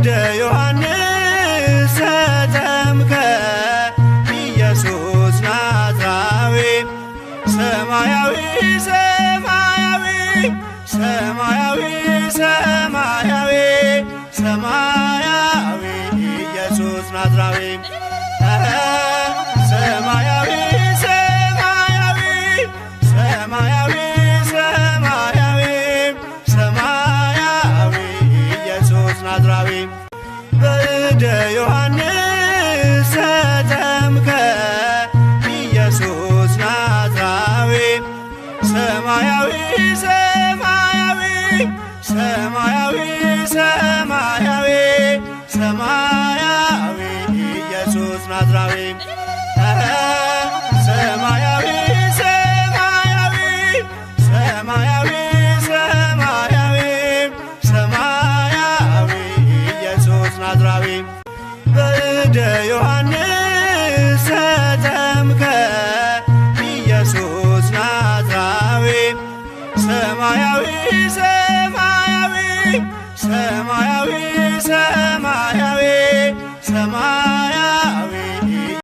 በእደ ዮሐንስ ተጠምቀ ኢየሱስ ናዝራዊ ሰማያዊ ሰማያዊ ሰማያዊ ሰማያዊ ሰማያዊ ኢየሱስ ናዝራዊ ሰማያዊ ሰማያዊ ሰማያዊ ሰማያዊ ሰማያዊ ኢየሱስ ናዝራዊ በእደ ዮሐንስ ተጠምቀ ኢየሱስ ናዝራዊ ሰማያዊ ሰማያዊ ሰማያዊ ሰማያዊ ሰማያዊ ኢየሱስ ናዝራዊ ሰማያዊ ሰማያዊ ሰማያዊ ሰማያዊ ሰማያዊ ኢየሱስ ናዝራዊ በእደ ዮሐንስ ተጠምቀ ኢየሱስ ናዝራዊ ሰማያዊ ሰማያዊ ሰማያዊ ሰማያዊ ሰማያዊ